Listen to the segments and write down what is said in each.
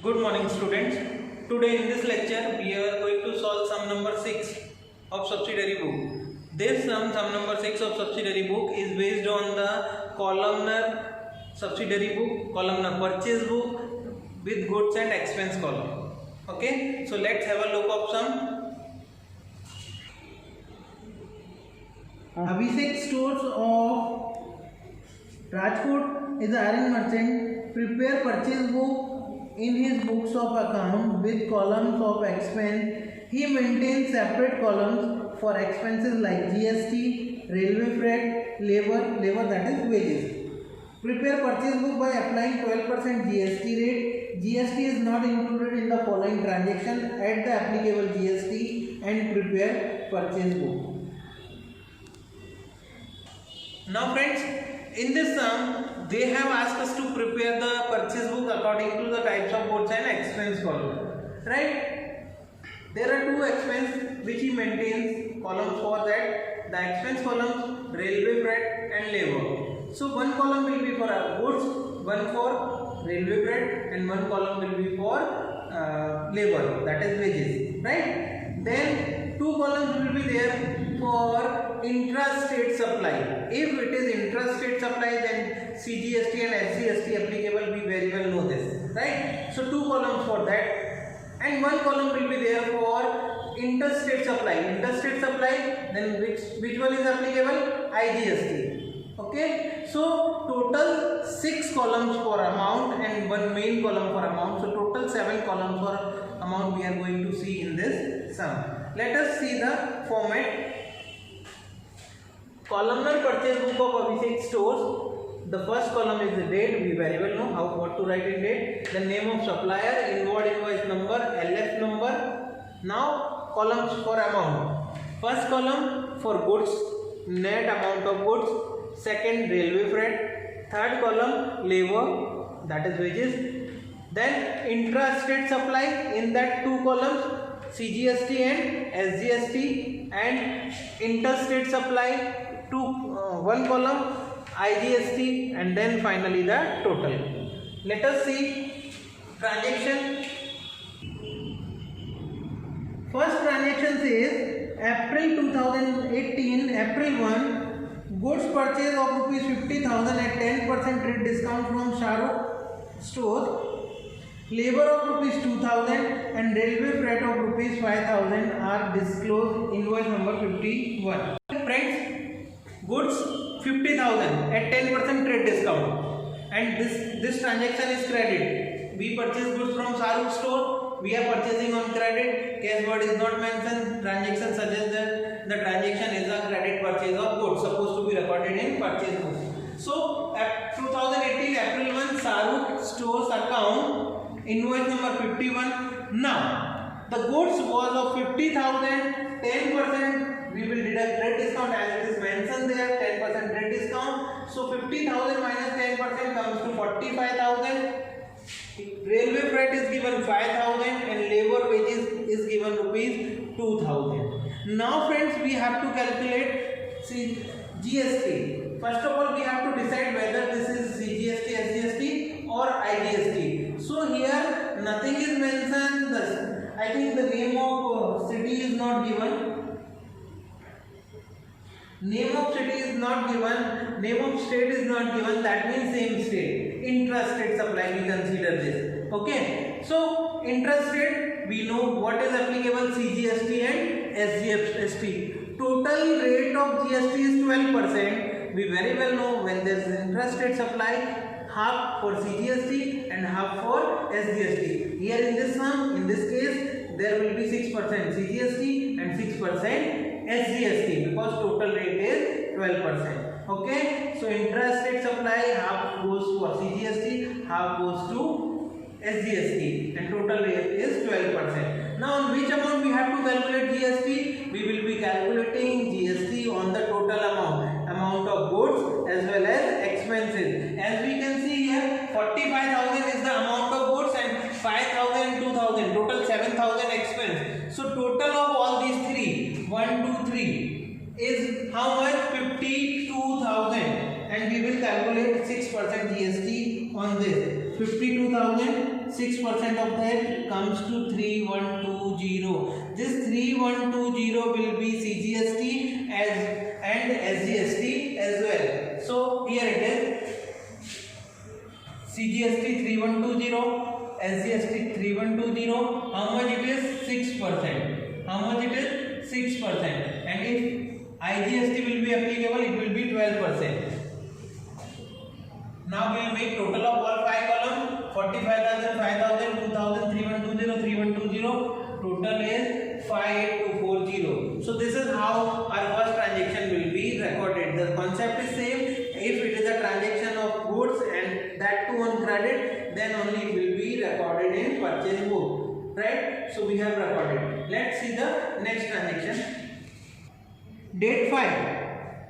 Good morning students. Today in this lecture we are going to solve sum number 6 of subsidiary book. This sum number 6 of subsidiary book is based on the columnar subsidiary book, columnar purchase book with goods and expense column. Okay, so let's have a look of sum. Abhishek Stores of Rajkot is an iron merchant. Prepare purchase book in his books of account with columns of expense. He maintains separate columns for expenses like GST, railway freight, labor that is wages. Prepare purchase book by applying 12% GST rate. GST is not included in the following transaction. Add the applicable GST and prepare purchase book. Now friends, in this sum they have asked us to prepare the purchase book according to the types of goods and expense column, right? There are two expense which he maintains columns for that. The expense columns railway freight and labor. So one column will be for goods, one for railway freight and one column will be for labor, that is wages, right? Then two columns will be there for intrastate supply. If it is intrastate supply, then CGST and SGST applicable. We very well know this, right? So two columns for that, and one column will be there for interstate supply. Interstate supply, then which one is applicable? IGST. Okay, so total 6 columns for amount and one main column for amount. So total 7 columns for amount we are going to see in this sum. Let us see the format. Columnar purchase book of Abhishek Stores. The first column is the date. We very well know what to write in date. The name of supplier, invoice number, LF number. Now columns for amount. First column for goods, net amount of goods. Second, railway freight. Third column, labor, that is wages. Then intrastate supply. In that two columns, CGST and SGST, and interstate supply. One column IGST, and then finally the total. Let us see transaction. First transaction says April 2018, April 1, goods purchase of rupees 50,000 at 10% rate discount from Shahrukh Stores. Labor of rupees 2,000 and railway freight of rupees 5,000 are disclosed. Invoice number 51. Friends, goods 50,000 at 10% trade discount, and this transaction is credit. We purchase goods from Shahrukh store. We are purchasing on credit. Cash word is not mentioned. Transaction suggests that the transaction is a credit purchase of goods supposed to be recorded in purchase book. So at 2018 April 1 Shahrukh stores account, invoice number 51. Now the goods was of 50,000, 10%. We will deduct rate discount as it is mentioned there, 10% rate discount. So 50,000 minus 10% comes to 45,000. Railway freight is given 5,000 and labor wages is given rupees 2,000. Now friends, we have to calculate GST. First of all, we have to decide whether this is CGST, SGST or IGST. So here nothing is mentioned. I think the name of city is not given. Name of city is not given, name of state is not given, that means same state. Intrastate supply, we consider this. Okay, so intrastate, we know what is applicable, CGST and SGST. Total rate of GST is 12%. We very well know when there is intrastate supply, half for CGST and half for SGST. Here in this sum, in this case, there will be 6% CGST and 6% SGST, because total rate is 12%. Okay, so intrastate supply half goes for CGST, half goes to SGST, and total rate is 12%. Now on which amount we have to calculate GST? We will be calculating GST on the total amount of goods as well as expenses. As we can see here, 45,000 is the amount of goods and 5,000 and 2,000, total 7,000 expense. So total of all these three, 1, 2, 3 is how much? 52,000, and we will calculate 6% GST on this. 52,000 6% of that comes to 3120. This 3120 will be CGST and SGST as well. So here it is CGST 3120, SGST 3120. How much it is? 6%. How much it is? 6%. And if IGST will be applicable, it will be 12%. Now we will make total of all 5 columns: 45,000, 5,000, 2,000, 3120, 3120. Total is 58,240. So this is how our first transaction will be recorded. The concept is same. If it is a transaction of goods and that too on credit, then only it will be recorded in purchase book. Right? So we have recorded. Let's see the next transaction. Date 5.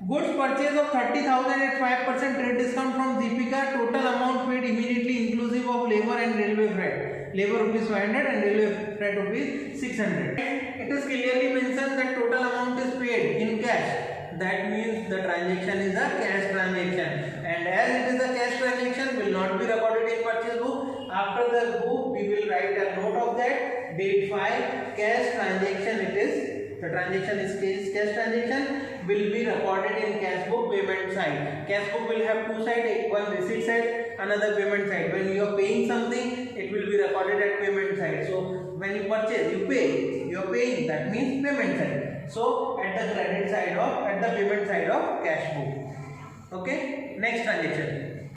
Goods purchase of 30,000 at 5% trade discount from Deepika. Total amount paid immediately inclusive of labor and railway freight. Labor rupees 500 and railway freight rupees 600. It is clearly mentioned that total amount is paid in cash. That means the transaction is a cash transaction. And as it is a cash transaction, will not be recorded in purchase book. After the book, we will write a note of that. Date 5, cash transaction it is. The transaction is cash transaction, will be recorded in cash book payment side. Cash book will have two sides, one receipt side, another payment side. When you are paying something, it will be recorded at payment side. So when you purchase, you pay. You are paying. That means payment side. So at the credit side of, at the payment side of cash book. Okay. Next transaction.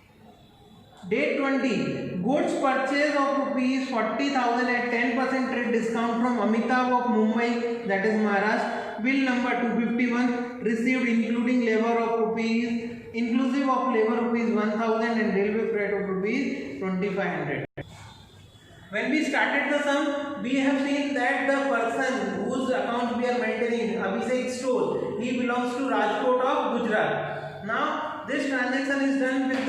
Date 20. Goods purchase of rupees 40,000 at 10% trade discount from Amitabh of Mumbai, that is Maharashtra. Bill number 251 received including labor of rupees, inclusive of labor rupees 1,000 and railway freight of rupees 2,500. When we started the sum, we have seen that the person whose account we are maintaining, Abhishek Store, he belongs to Rajkot of Gujarat. Now this transaction is done with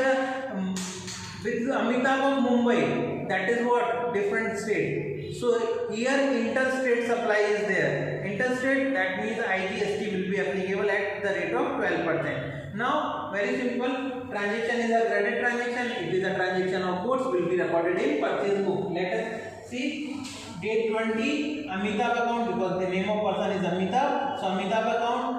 Amitabh of Mumbai, that is what? Different state. So here interstate supply is there. Interstate, that means IGST will be applicable at the rate of 12%. Now very simple, transaction is a credit transaction, it is a transaction of goods, will be recorded in purchase book. Let us see date 20, Amitabh account, because the name of person is Amitabh. So Amitabh account,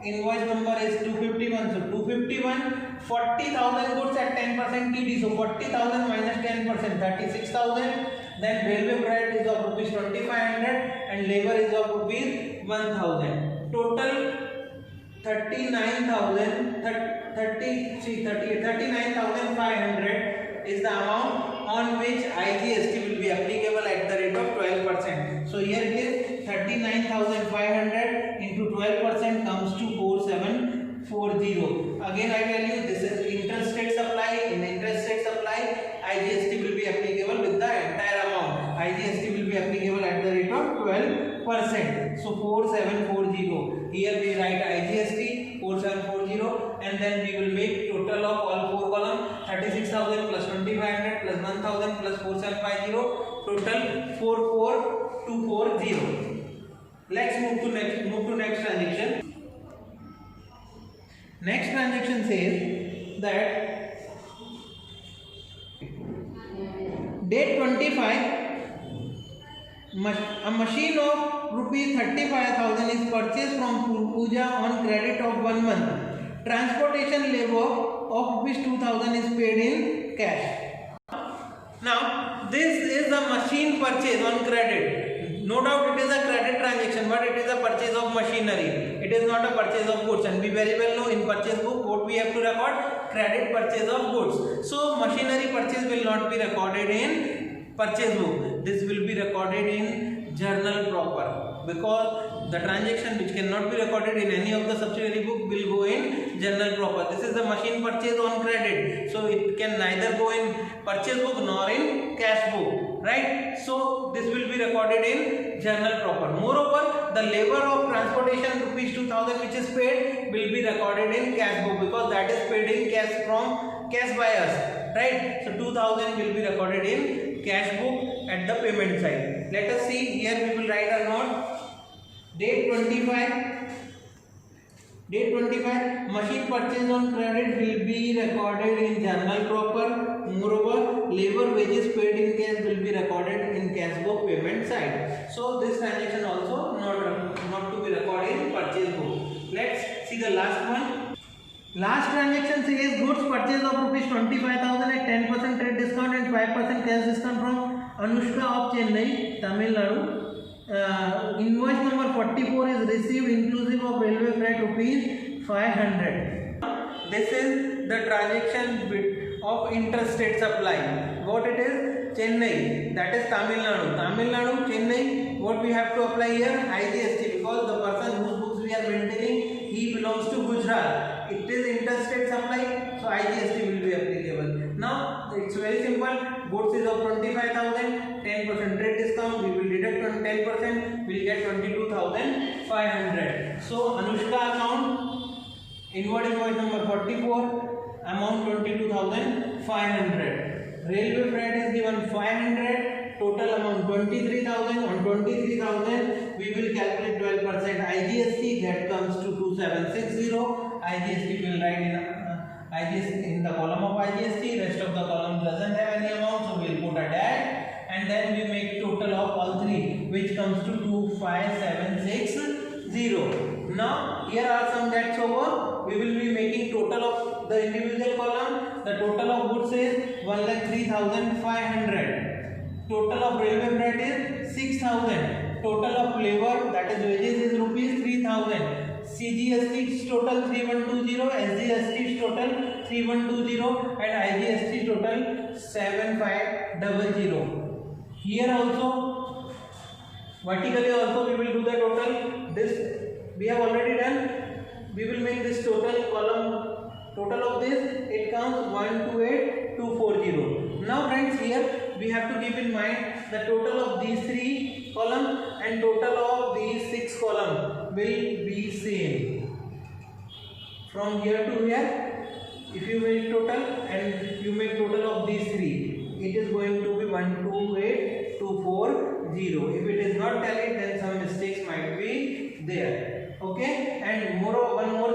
invoice number is 251. So 251, 40,000 goods at 10% TD. So 40,000 minus 10%, 36,000. Then railway freight is of rupees 2,500 and labor is of rupees 1,000. Total 39,500 is the amount on which IGST will be applicable at the rate of 12%. So here it is 39,500 into 12% comes to 4740. Again I tell you, this is interstate supply. In interstate supply, IGST will be applicable with the entire amount. IGST will be applicable at the rate of 12%. So 4740. Here we write IGST 4740 and then we will make total of all 4 columns: 36,000 plus 2,500 plus 1,000 plus 4750. Total 44,240. Let's move to next transaction. Next transaction says that date 25, a machine of rupees 35,000 is purchased from Pooja on credit of 1 month. Transportation labor of rupees 2,000 is paid in cash. Now this is a machine purchase on credit. No doubt it is a credit transaction, but it is a purchase of machinery. It is not a purchase of goods, and we very well know in purchase book what we have to record: credit purchase of goods. So machinery purchase will not be recorded in purchase book. This will be recorded in journal proper, because the transaction which cannot be recorded in any of the subsidiary book will go in journal proper. This is the machine purchase on credit, so it can neither go in purchase book nor in cash book, right? So this will be recorded in journal proper. Moreover, the labor of transportation rupees 2,000 which is paid will be recorded in cash book, because that is paid in cash from cash by us, right? So 2,000 will be recorded in cash book at the payment side. Let us see, here we will write a note. Date 25, machine purchase on credit will be recorded in journal proper. Moreover, labor wages paid in cash will be recorded in cash book payment side. So this transaction also not to be recorded in purchase book. Let's see the last one. Last transaction says goods purchase of rupees 25,000 at 10% trade discount and 5% cash discount from Anushka of Chennai, Tamil Nadu. Invoice number 44 is received inclusive of railway freight rupees 500. This is the transaction of interstate supply. What it is? Chennai, that is Tamil Nadu. Tamil Nadu, Chennai, what we have to apply here? IGST, because the person whose books we are maintaining, he belongs to Gujarat. It is interstate supply, so IGST will be applicable. Now, it's very simple. Goods is of 25,000, 10% trade discount, we will deduct on 10%, we will get 22,500. So, Anushka account, inward invoice number 44, amount 22,500. Railway freight is given 500, total amount 23,000. On 23,000, we will calculate 12% IGST, that comes to 2760. IGST will write in the column of IGST, rest of the column doesn't have any amount, so we will put a dash, and then we make total of all three, which comes to 25,760. Now here are some debts over. We will be making total of the individual column. The total of goods is 1,03,500. Total of railway freight is 6,000. Total of labor, that is wages, is rupees 3,000. CGST is total 3120, SGST is total 3120, and IGST total 7500. Here also, vertically also we will do the total. This we have already done. We will make this total column. Total of this, it comes 128,240. Now friends, here we have to keep in mind the total of these three columns and total of these 6 columns will be same. From here to here, if you make total and you make total of these three, it is going to be 128,240. If it is not tallied, then some mistakes might be there. Okay, and one more